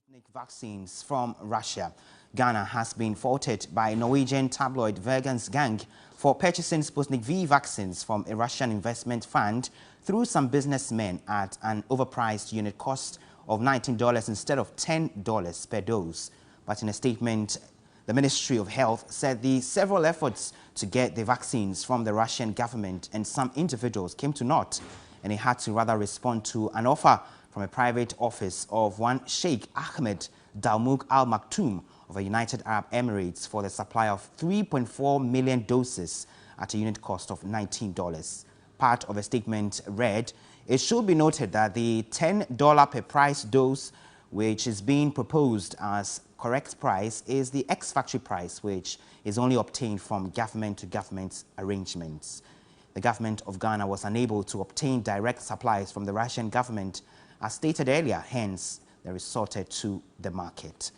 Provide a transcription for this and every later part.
Sputnik vaccines from Russia. Ghana has been faulted by Norwegian tabloid Gang for purchasing Sputnik V vaccines from a Russian investment fund through some businessmen at an overpriced unit cost of $19 instead of $10 per dose. But in a statement, the Ministry of Health said the several efforts to get the vaccines from the Russian government and some individuals came to naught, and it had to rather respond to an offer from a private office of one Sheikh Ahmed Dalmouk Al Maktoum of the United Arab Emirates for the supply of 3.4 million doses at a unit cost of $19. Part of a statement read, "It should be noted that the $10 per price dose, which is being proposed as correct price, is the ex-factory price, which is only obtained from government-to-government arrangements." The government of Ghana was unable to obtain direct supplies from the Russian government, as stated earlier, hence they resorted to the market.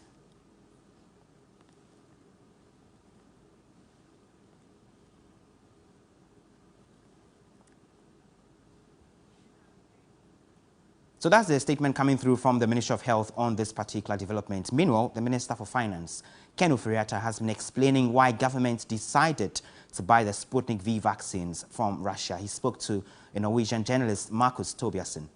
So that's the statement coming through from the Ministry of Health on this particular development. Meanwhile, the Minister for Finance, Ken Ofori-Atta, has been explaining why government decided to buy the Sputnik V vaccines from Russia. He spoke to a Norwegian journalist, Marcus Tobiasen.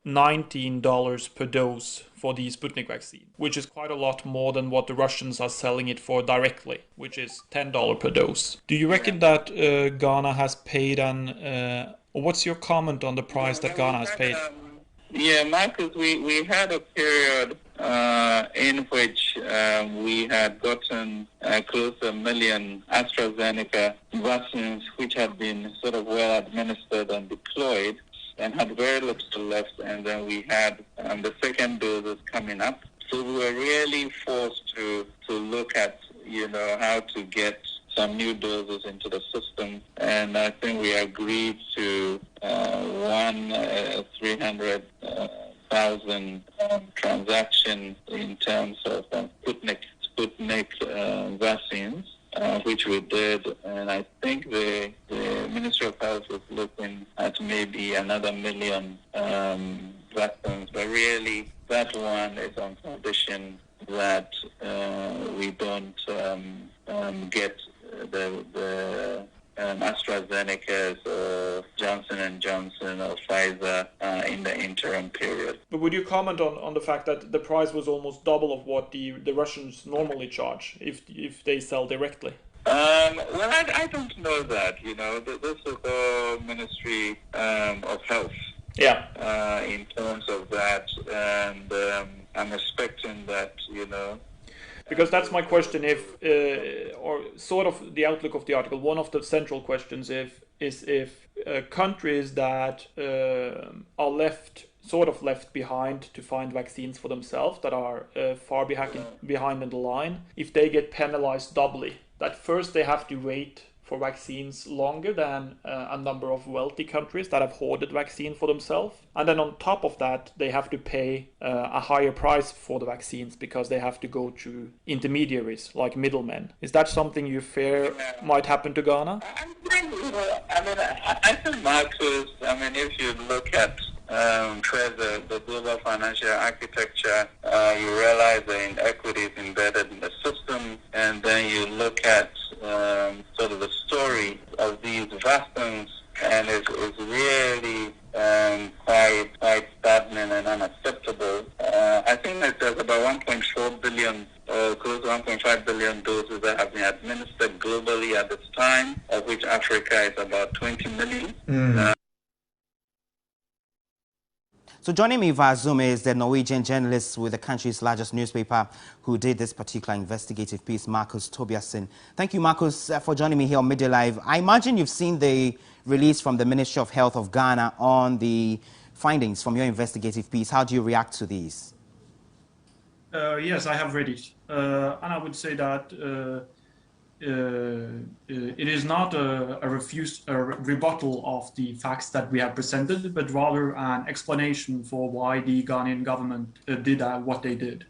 $19 per dose for the Sputnik vaccine, which is quite a lot more than what the Russians are selling it for directly, which is $10 per dose. Do you reckon that Ghana has paid or what's your comment on the price that Ghana has paid? Yeah, Marcus, we had a period in which we had gotten close to 1 million AstraZeneca vaccines, which had been sort of well administered and deployed, and had very little left, and then we had the second doses coming up. So we were really forced to look at, how to get some new doses into the system, and I think we agreed to 300,000 transaction in terms of Sputnik vaccines, which we did, and I think the Ministry of Health was looking at maybe another 1 million vaccines, but really that one is on condition that we don't get the AstraZeneca's or Johnson & Johnson or Pfizer in the interim period. But would you comment on the fact that the price was almost double of what the Russians normally charge if they sell directly? Well, I don't know that, This is the Ministry of Health. Yeah. In terms of that, and I'm expecting that, Because that's my question, or sort of the outlook of the article, one of the central questions is if countries that are left behind to find vaccines for themselves, that are far behind in the line, if they get penalized doubly, that first they have to wait for vaccines longer than a number of wealthy countries that have hoarded vaccine for themselves. And then on top of that, they have to pay a higher price for the vaccines because they have to go through intermediaries like middlemen. Is that something you fear might happen to Ghana? I think, Marcus, if you look at the global financial architecture, you realize the inequities embedded in the system, and then you look at sort of the story of these vaccines, and it's really quite saddening and unacceptable. I think that there's about 1.4 billion, close to 1.5 billion doses that have been administered globally at this time, of which Africa is about 20 million. So joining me via Zoom is the Norwegian journalist with the country's largest newspaper who did this particular investigative piece, Marcus Tobiasen. Thank you, Marcus, for joining me here on Midday Live. I imagine you've seen the release from the Ministry of Health of Ghana on the findings from your investigative piece. How do you react to these? Yes, I have read it. And I would say that it is not a rebuttal of the facts that we have presented, but rather an explanation for why the Ghanaian government did what they did.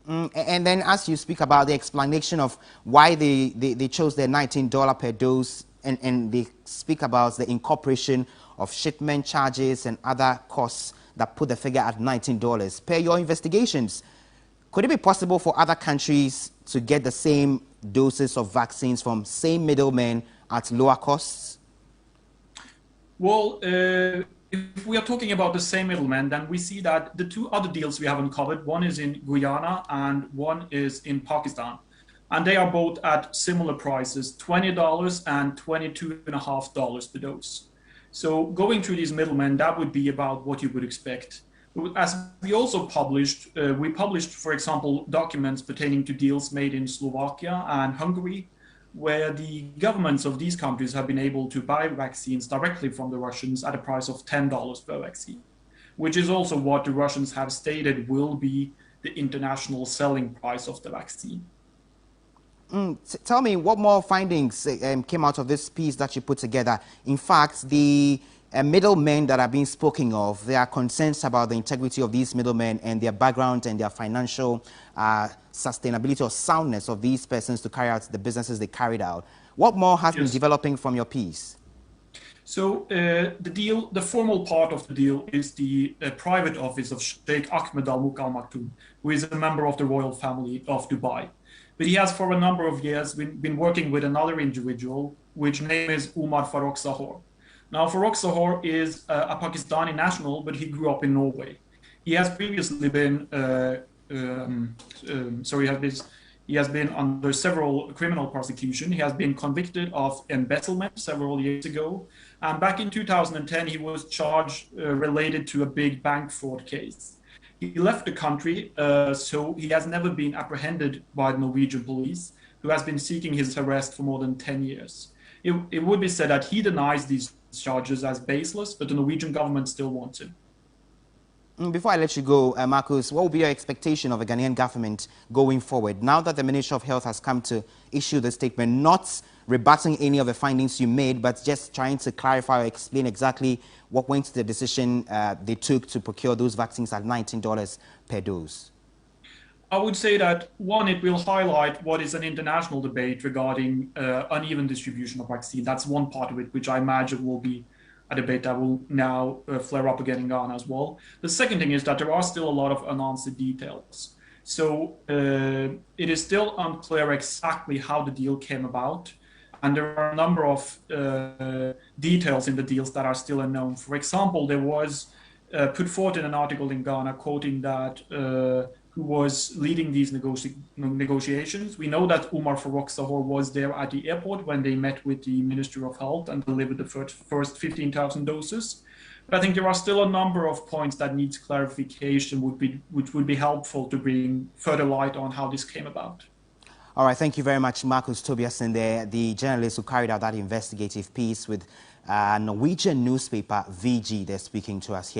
And then as you speak about the explanation of why they chose the $19 per dose, and they speak about the incorporation of shipment charges and other costs that put the figure at $19. Per your investigations, could it be possible for other countries to get the same doses of vaccines from same middlemen at lower costs? Well, if we are talking about the same middlemen, then we see that the two other deals we have uncovered, one is in Guyana and one is in Pakistan. And they are both at similar prices, $20 and $22.50 per dose. So going through these middlemen, that would be about what you would expect. As we also published, for example, documents pertaining to deals made in Slovakia and Hungary, where the governments of these countries have been able to buy vaccines directly from the Russians at a price of $10 per vaccine, which is also what the Russians have stated will be the international selling price of the vaccine. Tell me, what more findings came out of this piece that you put together? In fact, the middlemen that are being spoken of, there are concerns about the integrity of these middlemen and their background and their financial sustainability or soundness of these persons to carry out the businesses they carried out. What more has been developing from your piece? So the formal part of the deal is the private office of Sheikh Ahmed Al Maktoum, who is a member of the royal family of Dubai. But he has for a number of years been working with another individual, which name is Umar Farokh Sahor. Now, Farokh Sahor is a Pakistani national, but he grew up in Norway. He has previously been, he has been under several criminal prosecution. He has been convicted of embezzlement several years ago. And back in 2010, he was charged related to a big bank fraud case. He left the country, so he has never been apprehended by the Norwegian police, who has been seeking his arrest for more than 10 years. It would be said that he denies these charges as baseless, but the Norwegian government still wants him. Before I let you go, Marcus, what will be your expectation of the Ghanaian government going forward? Now that the Ministry of Health has come to issue the statement, not rebutting any of the findings you made, but just trying to clarify or explain exactly what went to the decision they took to procure those vaccines at $19 per dose. I would say that, one, it will highlight what is an international debate regarding uneven distribution of vaccine. That's one part of it, which I imagine will be a debate that will now flare up again in Ghana as well. The second thing is that there are still a lot of unanswered details. So it is still unclear exactly how the deal came about. And there are a number of details in the deals that are still unknown. For example, there was put forth in an article in Ghana quoting that who was leading these negotiations. We know that Umar Farokh Sahor was there at the airport when they met with the Ministry of Health and delivered the first 15,000 doses. But I think there are still a number of points that needs clarification, which would be helpful to bring further light on how this came about. All right, thank you very much, Marcus Tobiasen there, the journalist who carried out that investigative piece with Norwegian newspaper VG. They're speaking to us here.